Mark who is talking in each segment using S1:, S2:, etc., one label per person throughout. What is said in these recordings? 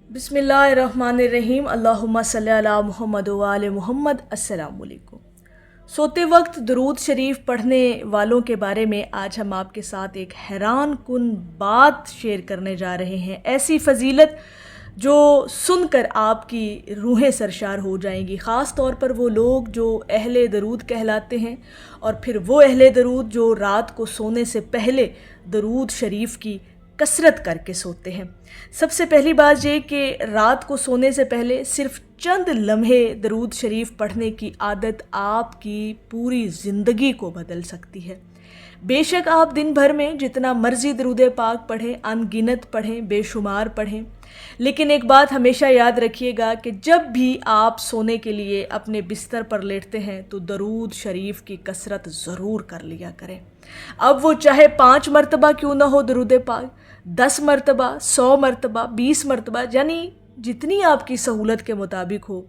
S1: बिस्मिल्लाहिर्रहमानिर्रहीम। अल्लाहुम्मा सल्ली अला मुहम्मद व आले मुहम्मद। अस्सलामु अलैकुम। सोते वक्त दरूद शरीफ पढ़ने वालों के बारे में आज हम आपके साथ एक हैरान कुन बात शेयर करने जा रहे हैं। ऐसी फजीलत जो सुनकर आपकी रूहें सरशार हो जाएंगी, ख़ास तौर पर वो लोग जो अहले दरूद कहलाते हैं और फिर वो अहले दरूद जो रात को सोने से पहले दरूद शरीफ की कसरत करके सोते हैं। सबसे पहली बात ये कि रात को सोने से पहले सिर्फ चंद लम्हे दरूद शरीफ पढ़ने की आदत आपकी पूरी ज़िंदगी को बदल सकती है। बेशक आप दिन भर में जितना मर्ज़ी दरूद पाक पढ़ें, अनगिनत पढ़ें, बेशुमार पढ़ें, लेकिन एक बात हमेशा याद रखिएगा कि जब भी आप सोने के लिए अपने बिस्तर पर लेटते हैं तो दरूद शरीफ की कसरत ज़रूर कर लिया करें। अब वो चाहे 5 मरतबा क्यों ना हो दरूद पाक, 10 मरतबा, 100 मरतबा, 20 मरतबा, यानी जितनी आपकी सहूलत के मुताबिक हो।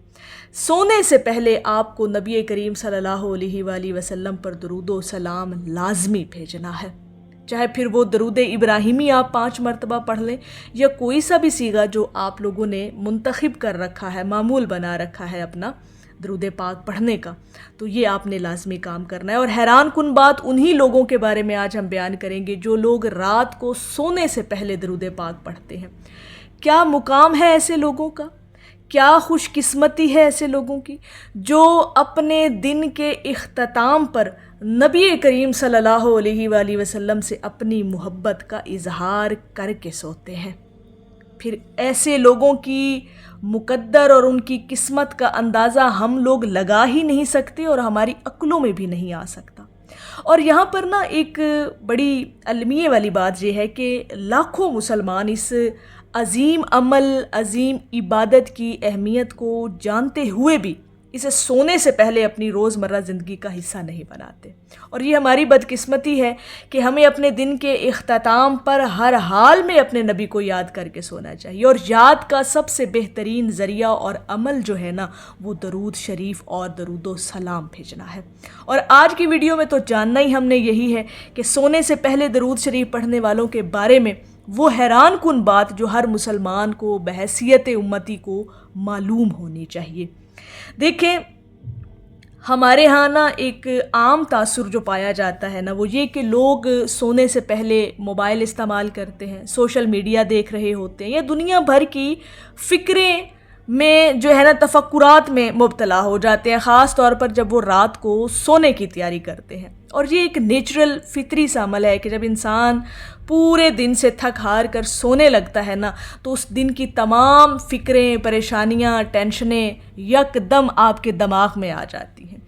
S1: सोने से पहले आपको नबी करीम सल्लल्लाहु अलैहि वसल्लम पर दरूद व सलाम लाजमी भेजना है। चाहे फिर वो दरूद इब्राहिमी आप 5 मरतबा पढ़ लें या कोई सा भी सीगा जो आप लोगों ने मुंतखब कर रखा है, मामूल बना रखा है अपना दरूद पाक पढ़ने का, तो ये आपने लाजमी काम करना है। और हैरान कुन बात उन्हीं लोगों के बारे में आज हम बयान करेंगे जो लोग रात को सोने से पहले दरूद पाक पढ़ते हैं। क्या मुकाम है ऐसे लोगों का, क्या खुशकिस्मती है ऐसे लोगों की जो अपने दिन के इख्तिताम पर नबी करीम सल्लल्लाहु अलैहि वसल्लम से अपनी मोहब्बत का इजहार करके सोते हैं। फिर ऐसे लोगों की मुकद्दर और उनकी किस्मत का अंदाज़ा हम लोग लगा ही नहीं सकते और हमारी अक्लों में भी नहीं आ सकता। और यहाँ पर ना एक बड़ी अलमिये वाली बात यह है कि लाखों मुसलमान इस अज़ीम अमल, अज़ीम इबादत की अहमियत को जानते हुए भी इसे सोने से पहले अपनी रोज़मर्रा ज़िंदगी का हिस्सा नहीं बनाते। और ये हमारी बदकिस्मती है कि हमें अपने दिन के इख्तिताम पर हर हाल में अपने नबी को याद करके सोना चाहिए। और याद का सबसे बेहतरीन ज़रिया और अमल जो है ना, वो दरूद शरीफ और दरूद सलाम भेजना है। और आज की वीडियो में तो जानना ही हमने यही है कि सोने से पहले दरूद शरीफ पढ़ने वालों के बारे में वो हैरान कुन बात जो हर मुसलमान को बहैसियत उम्मती को मालूम होनी चाहिए। देखें, हमारे यहाँ ना एक आम तासुर जो पाया जाता है ना, वो ये कि लोग सोने से पहले मोबाइल इस्तेमाल करते हैं, सोशल मीडिया देख रहे होते हैं या दुनिया भर की फ़िक्रें में जो है ना तफक्कुरात में मुब्तला हो जाते हैं, ख़ास तौर पर जब वो रात को सोने की तैयारी करते हैं। और ये एक नेचुरल फितरी सा अमल है कि जब इंसान पूरे दिन से थक हार कर सोने लगता है ना, तो उस दिन की तमाम फ़िक्रें, परेशानियां, टेंशनें यकदम आपके दिमाग में आ जाती हैं।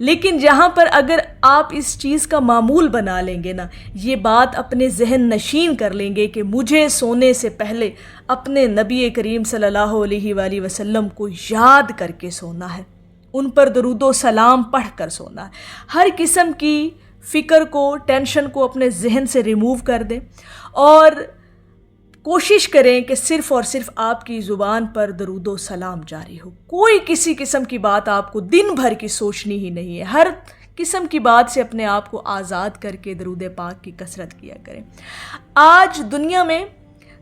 S1: लेकिन जहाँ पर अगर आप इस चीज़ का मामूल बना लेंगे ना, ये बात अपने जहन नशीन कर लेंगे कि मुझे सोने से पहले अपने नबी करीम सल्लल्लाहु अलैहि वसल्लम को याद करके सोना है, उन पर दरूद व सलाम पढ़ कर सोना है। हर किस्म की फ़िक्र को, टेंशन को अपने जहन से रिमूव कर दें और कोशिश करें कि सिर्फ़ और सिर्फ आपकी ज़ुबान पर दरूद व सलाम जारी हो। कोई किसी किस्म की बात आपको दिन भर की सोचनी ही नहीं है। हर किस्म की बात से अपने आप को आज़ाद करके दरूद पाक की कसरत किया करें। आज दुनिया में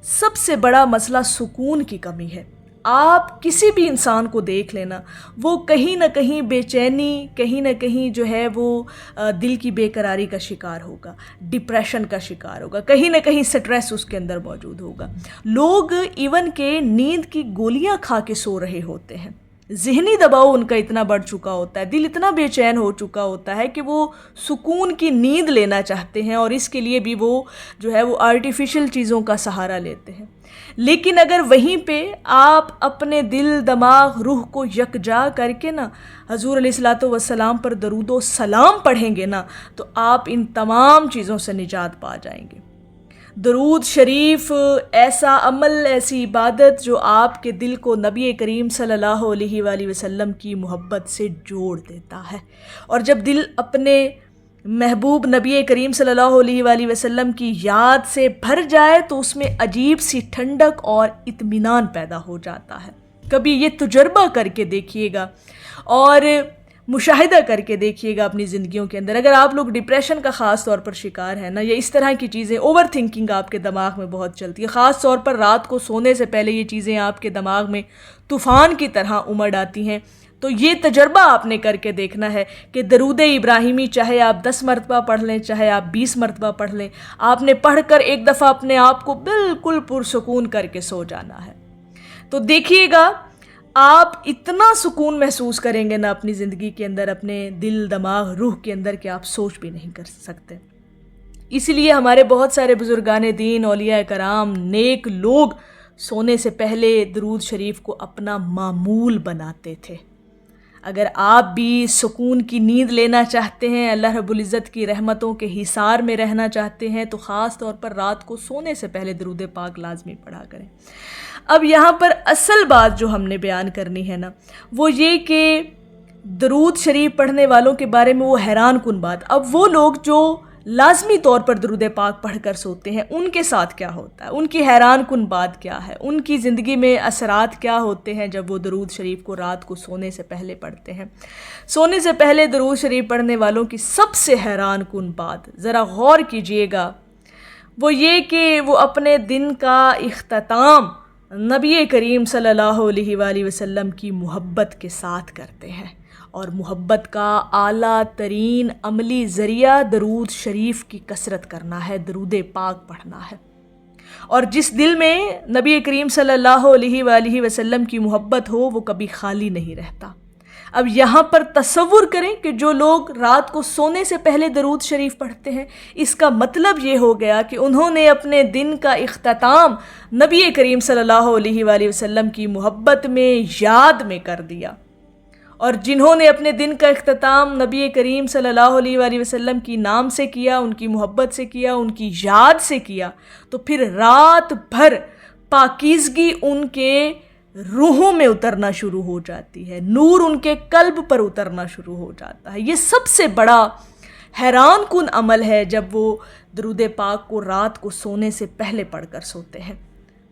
S1: सबसे बड़ा मसला सुकून की कमी है। आप किसी भी इंसान को देख लेना, वो कहीं ना कहीं बेचैनी, कहीं ना कहीं जो है वो दिल की बेकरारी का शिकार होगा, डिप्रेशन का शिकार होगा, कहीं ना कहीं स्ट्रेस उसके अंदर मौजूद होगा। लोग इवन के नींद की गोलियां खा के सो रहे होते हैं। ज़हनी दबाव उनका इतना बढ़ चुका होता है, दिल इतना बेचैन हो चुका होता है कि वो सुकून की नींद लेना चाहते हैं और इसके लिए भी वो जो है वो आर्टिफिशियल चीज़ों का सहारा लेते हैं। लेकिन अगर वहीं पे आप अपने दिल, दिमाग, रूह को यकजा करके ना हज़ूर अलैहिस्सलातु वस्सलाम पर दरूद व सलाम पढ़ेंगे ना, तो आप इन तमाम चीज़ों से निजात पा जाएंगे। दरूद शरीफ ऐसा अमल, ऐसी इबादत जो आपके दिल को नबी करीम सल्लल्लाहु अलैहि वसल्लम की मोहब्बत से जोड़ देता है। और जब दिल अपने महबूब नबी करीम सल्लल्लाहु अलैहि वसल्लम की याद से भर जाए तो उसमें अजीब सी ठंडक और इत्मीनान पैदा हो जाता है। कभी ये तजुर्बा करके देखिएगा। और مشاہدہ کر کے دیکھیے گا اپنی زندگیوں کے اندر. اگر آپ لوگ ڈپریشن کا خاص طور پر شکار ہیں نا، یا اس طرح کی چیزیں، اوور تھنکنگ آپ کے دماغ میں بہت چلتی ہے، خاص طور پر رات کو سونے سے پہلے یہ چیزیں آپ کے دماغ میں طوفان کی طرح امڑ آتی ہیں، تو یہ تجربہ آپ نے کر کے دیکھنا ہے کہ درود ابراہیمی چاہے آپ 10 مرتبہ پڑھ لیں، چاہے آپ 20 مرتبہ پڑھ لیں، آپ نے پڑھ کر ایک دفعہ اپنے آپ کو بالکل پرسکون کر کے سو جانا ہے. تو دیکھیے گا آپ اتنا سکون محسوس کریں گے نا اپنی زندگی کے اندر، اپنے دل، دماغ، روح کے اندر، کہ آپ سوچ بھی نہیں کر سکتے. اسی لیے ہمارے بہت سارے بزرگان دین، اولیاء کرام، نیک لوگ سونے سے پہلے درود شریف کو اپنا معمول بناتے تھے. اگر آپ بھی سکون کی نیند لینا چاہتے ہیں، اللہ رب العزت کی رحمتوں کے حصار میں رہنا چاہتے ہیں، تو خاص طور پر رات کو سونے سے پہلے درود پاک لازمی پڑھا کریں. اب یہاں پر اصل بات جو ہم نے بیان کرنی ہے نا، وہ یہ کہ درود شریف پڑھنے والوں کے بارے میں وہ حیران کن بات. اب وہ لوگ جو لازمی طور پر درود پاک پڑھ کر سوتے ہیں، ان کے ساتھ کیا ہوتا ہے، ان کی حیران کن بات کیا ہے، ان کی زندگی میں اثرات کیا ہوتے ہیں جب وہ درود شریف کو رات کو سونے سے پہلے پڑھتے ہیں. سونے سے پہلے درود شریف پڑھنے والوں کی سب سے حیران کن بات، ذرا غور کیجئے گا، وہ یہ کہ وہ اپنے دن کا اختتام نبی کریم صلی اللہ علیہ وآلہ وسلم کی محبت کے ساتھ کرتے ہیں. اور محبت کا اعلیٰ ترین عملی ذریعہ درود شریف کی کثرت کرنا ہے، درود پاک پڑھنا ہے. اور جس دل میں نبی کریم صلی اللہ علیہ وآلہ وسلم کی محبت ہو، وہ کبھی خالی نہیں رہتا. اب یہاں پر تصور کریں کہ جو لوگ رات کو سونے سے پہلے درود شریف پڑھتے ہیں، اس کا مطلب یہ ہو گیا کہ انہوں نے اپنے دن کا اختتام نبی کریم صلی اللہ علیہ وآلہ وسلم کی محبت میں، یاد میں کر دیا. اور جنہوں نے اپنے دن کا اختتام نبی کریم صلی اللہ علیہ وآلہ وسلم کی نام سے کیا، ان کی محبت سے کیا، ان کی یاد سے کیا، تو پھر رات بھر پاکیزگی ان کے روحوں میں اترنا شروع ہو جاتی ہے، نور ان کے قلب پر اترنا شروع ہو جاتا ہے. یہ سب سے بڑا حیران کن عمل ہے جب وہ درود پاک کو رات کو سونے سے پہلے پڑھ کر سوتے ہیں.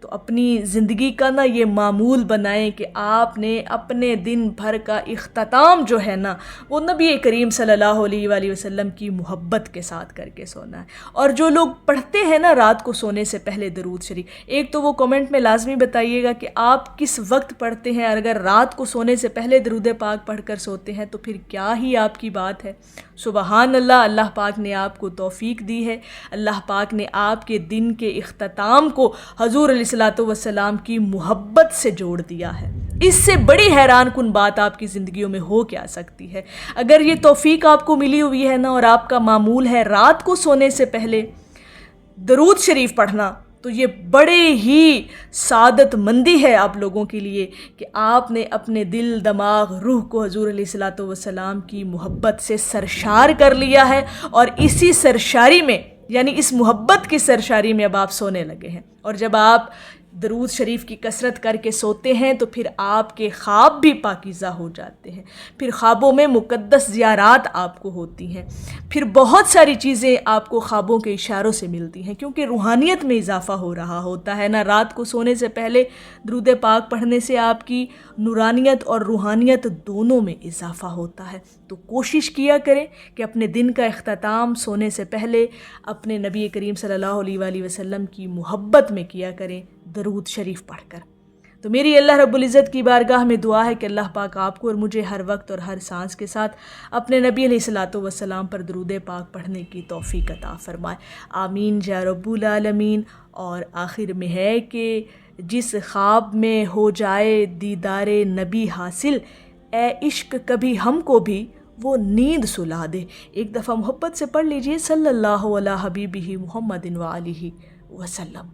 S1: تو اپنی زندگی کا نا یہ معمول بنائیں کہ آپ نے اپنے دن بھر کا اختتام جو ہے نا، وہ نبی کریم صلی اللہ علیہ وآلہ وسلم کی محبت کے ساتھ کر کے سونا ہے. اور جو لوگ پڑھتے ہیں نا رات کو سونے سے پہلے درود شریف، ایک تو وہ کمنٹ میں لازمی بتائیے گا کہ آپ کس وقت پڑھتے ہیں. اگر رات کو سونے سے پہلے درود پاک پڑھ کر سوتے ہیں تو پھر کیا ہی آپ کی بات ہے. سبحان اللہ، اللہ پاک نے آپ کو توفیق دی ہے، اللہ پاک نے آپ کے دن کے اختتام کو حضور علیہ الصلوۃ والسلام کی محبت سے جوڑ دیا ہے. اس سے بڑی حیران کن بات آپ کی زندگیوں میں ہو کیا سکتی ہے. اگر یہ توفیق آپ کو ملی ہوئی ہے نا، اور آپ کا معمول ہے رات کو سونے سے پہلے درود شریف پڑھنا، تو یہ بڑے ہی سعادت مندی ہے آپ لوگوں کے لیے کہ آپ نے اپنے دل، دماغ، روح کو حضور علیہ الصلوۃ والسلام کی محبت سے سرشار کر لیا ہے. اور اسی سرشاری میں، یعنی اس محبت کی سرشاری میں اب آپ سونے لگے ہیں. اور جب آپ درود شریف کی کثرت کر کے سوتے ہیں تو پھر آپ کے خواب بھی پاکیزہ ہو جاتے ہیں. پھر خوابوں میں مقدس زیارات آپ کو ہوتی ہیں. پھر بہت ساری چیزیں آپ کو خوابوں کے اشاروں سے ملتی ہیں، کیونکہ روحانیت میں اضافہ ہو رہا ہوتا ہے نا. رات کو سونے سے پہلے درود پاک پڑھنے سے آپ کی نورانیت اور روحانیت دونوں میں اضافہ ہوتا ہے. تو کوشش کیا کریں کہ اپنے دن کا اختتام سونے سے پہلے اپنے نبی کریم صلی اللہ علیہ وآلہ وسلم کی محبت میں کیا کریں، درود شریف پڑھ کر. تو میری اللہ رب العزت کی بارگاہ میں دعا ہے کہ اللہ پاک آپ کو اور مجھے ہر وقت اور ہر سانس کے ساتھ اپنے نبی علیہ الصلوۃ والسلام پر درود پاک پڑھنے کی توفیق عطا فرمائے. آمین یا رب العالمین. اور آخر میں ہے کہ جس خواب میں ہو جائے دیدار نبی حاصل، اے عشق کبھی ہم کو بھی وہ نیند سلا دے. ایک دفعہ محبت سے پڑھ لیجئے، صلی اللہ علیہ حبیبہ محمد وآلہ وسلم.